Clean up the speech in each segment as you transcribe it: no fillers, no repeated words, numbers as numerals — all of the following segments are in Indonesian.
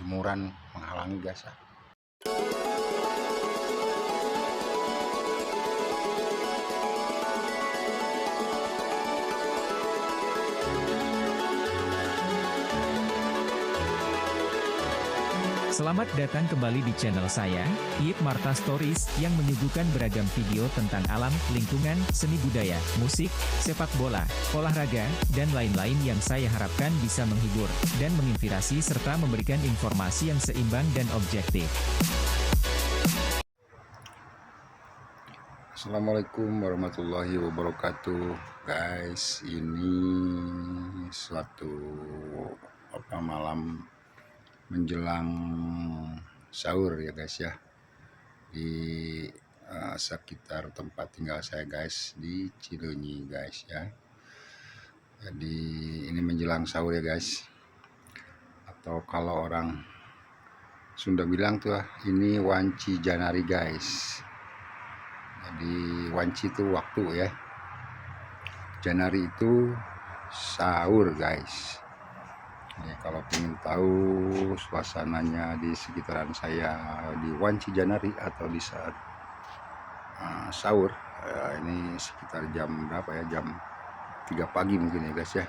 jemuran menghalangi guys ya. Selamat datang kembali di channel saya, Yip Marta Stories, yang menyuguhkan beragam video tentang alam, lingkungan, seni budaya, musik, sepak bola, olahraga, dan lain-lain yang saya harapkan bisa menghibur, dan menginspirasi serta memberikan informasi yang seimbang dan objektif. Assalamualaikum warahmatullahi wabarakatuh guys. Ini suatu malam menjelang sahur ya guys ya, di sekitar tempat tinggal saya guys, di Cileunyi guys ya. Jadi ini menjelang sahur ya guys, atau kalau orang Sunda bilang tuh ini wanci janari guys. Jadi wanci itu waktu ya, janari itu sahur guys. Ini kalau ingin tahu suasananya di sekitaran saya di wanci janari atau di saat sahur, ini sekitar jam berapa ya, jam 3 pagi mungkin ya guys ya.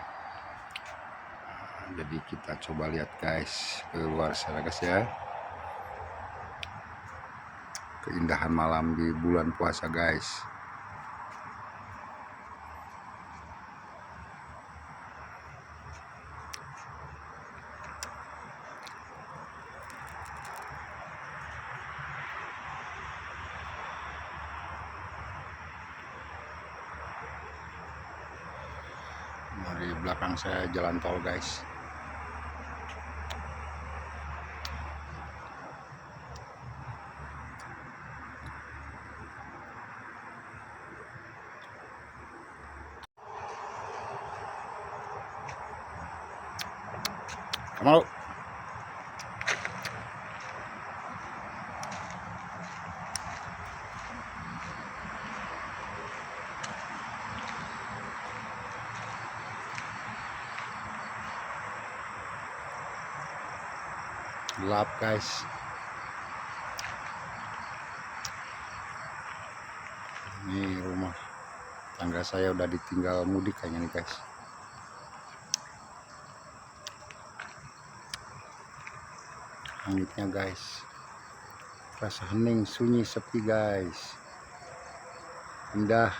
Jadi kita coba lihat guys ke luar sana guys ya, keindahan malam di bulan puasa guys. Di belakang saya jalan tol guys. Kamu gelap guys. Ini rumah tangga saya udah ditinggal mudik kayaknya nih guys. Langitnya guys, rasa hening, sunyi, sepi guys, indah.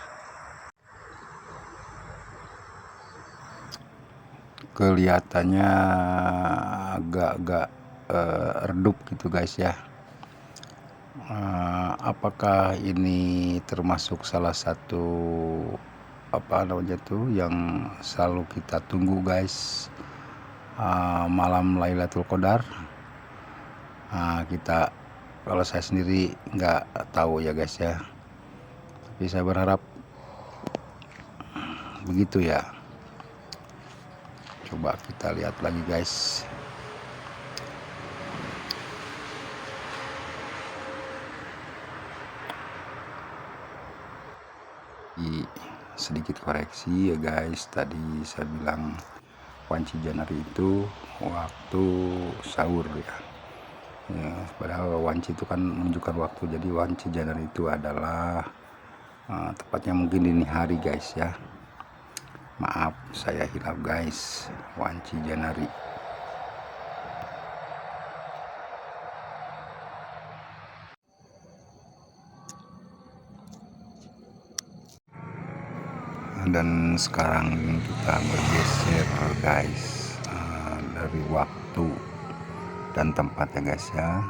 Kelihatannya agak-agak redup gitu guys ya. Apakah ini termasuk salah satu yang selalu kita tunggu guys, malam Lailatul Qadar? Kita, kalau saya sendiri nggak tahu ya guys ya, tapi saya berharap begitu ya. Coba kita lihat lagi guys. Sedikit koreksi ya guys, tadi saya bilang wanci janari itu waktu sahur ya. Padahal wanci itu kan menunjukkan waktu, jadi wanci janari itu adalah tepatnya mungkin dini hari guys ya. Maaf saya hilaf guys, wanci janari. Dan sekarang kita bergeser guys, dari waktu dan tempat ya guys ya.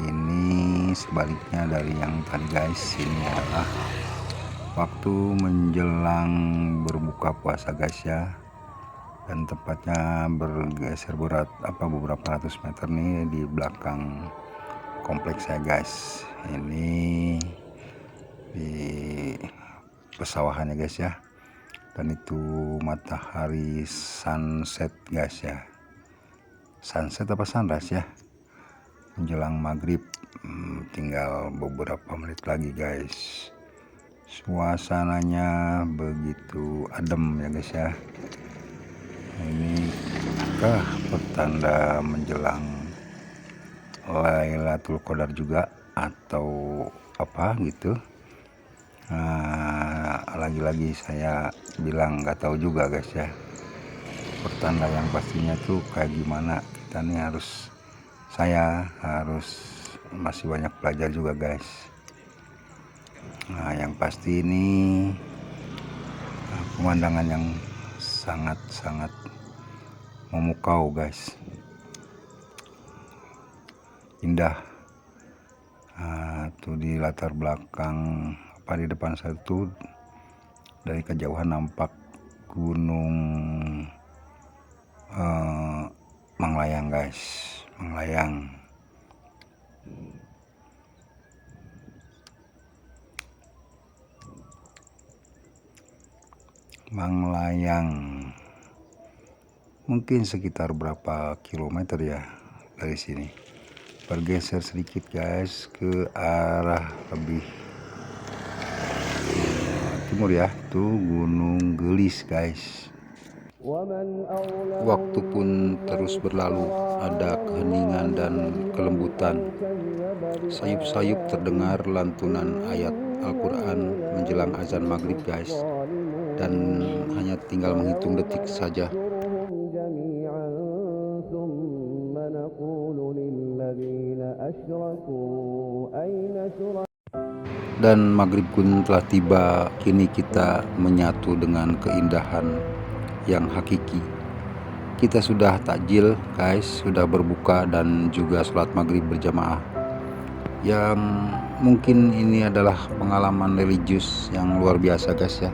Ini sebaliknya dari yang tadi guys. Ini adalah waktu menjelang berbuka puasa guys ya, dan tempatnya bergeser beberapa ratus meter nih di belakang kompleks saya guys. Ini di pesawahan ya guys ya, dan itu matahari sunset guys ya, sunset apa sunrise ya, menjelang maghrib. Tinggal beberapa menit lagi guys. Suasananya begitu adem ya guys ya. Ini petanda menjelang Lailatul Qadar juga atau apa gitu. Lagi-lagi saya bilang nggak tahu juga guys ya, pertanda yang pastinya tuh kayak gimana. Kita nih saya harus masih banyak belajar juga guys. Nah yang pasti ini pemandangan yang sangat-sangat memukau guys, indah. Tuh di latar belakang apa di depan saya tuh dari kejauhan nampak gunung Manglayang guys, Manglayang. Manglayang mungkin sekitar berapa kilometer ya dari sini. Bergeser sedikit guys ke arah lebih timur ya, tuh Gunung Gelis guys. Waktu pun terus berlalu, ada keheningan dan kelembutan. Sayup-sayup terdengar lantunan ayat Al-Quran menjelang azan maghrib guys. Dan hanya tinggal menghitung detik saja. Dan maghrib pun telah tiba, kini kita menyatu dengan keindahan yang hakiki. Kita sudah takjil guys, sudah berbuka dan juga sholat maghrib berjamaah. Yang mungkin ini adalah pengalaman religius yang luar biasa guys ya.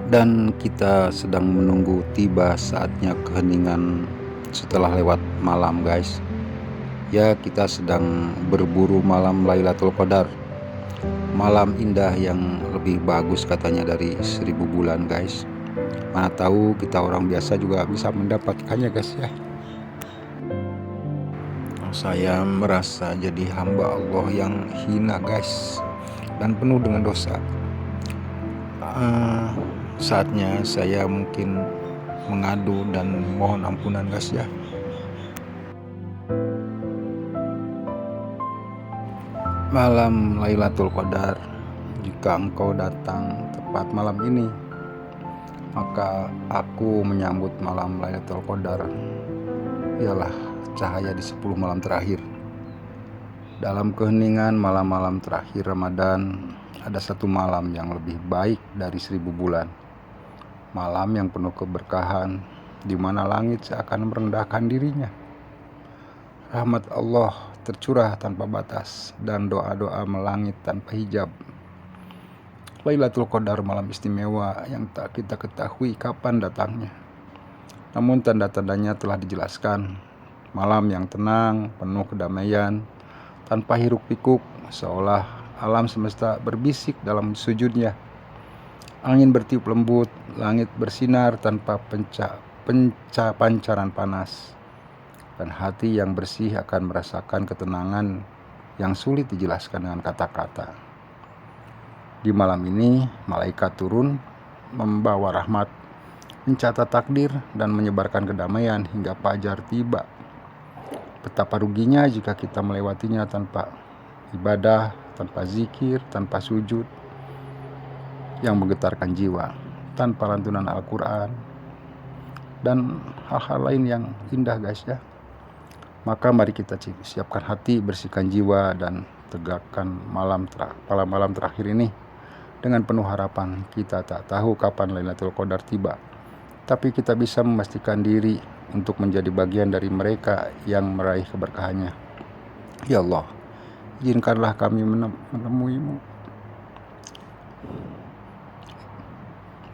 Dan kita sedang menunggu tiba saatnya keheningan setelah lewat malam guys. Ya, kita sedang berburu malam Lailatul Qadar, malam indah yang lebih bagus katanya dari 1000 bulan guys. Mana tahu kita orang biasa juga bisa mendapatkannya guys ya. Saya merasa jadi hamba Allah yang hina guys, dan penuh dengan dosa. Saatnya saya mungkin mengadu dan mohon ampunan guys ya. Malam Lailatul Qadar, jika engkau datang tepat malam ini, maka aku menyambut malam Lailatul Qadar ialah cahaya di 10 malam terakhir. Dalam keheningan malam-malam terakhir Ramadan, ada satu malam yang lebih baik dari 1000 bulan. Malam yang penuh keberkahan, di mana langit seakan merendahkan dirinya. Rahmat Allah tercurah tanpa batas dan doa-doa melangit tanpa hijab. Lailatul Qadar malam istimewa yang tak kita ketahui kapan datangnya. Namun tanda-tandanya telah dijelaskan. Malam yang tenang, penuh kedamaian, tanpa hiruk-pikuk, seolah alam semesta berbisik dalam sujudnya. Angin bertiup lembut, langit bersinar tanpa pancaran panas. Dan hati yang bersih akan merasakan ketenangan yang sulit dijelaskan dengan kata-kata. Di malam ini, malaikat turun membawa rahmat, mencatat takdir dan menyebarkan kedamaian hingga fajar tiba. Betapa ruginya jika kita melewatinya tanpa ibadah, tanpa zikir, tanpa sujud yang menggetarkan jiwa, tanpa lantunan Al-Quran dan hal-hal lain yang indah guys ya. Maka mari kita siapkan hati, bersihkan jiwa, dan tegakkan malam terakhir ini dengan penuh harapan. Kita tak tahu kapan Lailatul Qadar tiba, tapi kita bisa memastikan diri untuk menjadi bagian dari mereka yang meraih keberkahannya. Ya Allah, izinkanlah kami menemuimu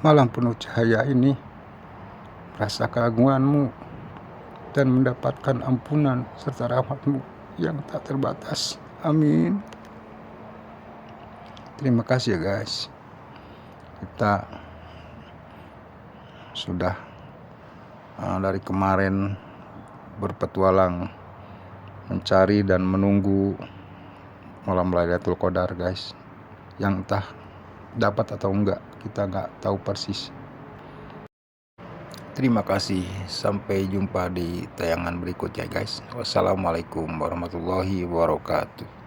malam penuh cahaya ini, merasa keagunganmu dan mendapatkan ampunan serta rahmat-Mu yang tak terbatas. Amin. Terima kasih ya guys. Kita sudah dari kemarin berpetualang mencari dan menunggu malam Lailatul Qadar guys, yang entah dapat atau enggak, kita nggak tahu persis. Terima kasih, sampai jumpa di tayangan berikutnya guys. Wassalamualaikum warahmatullahi wabarakatuh.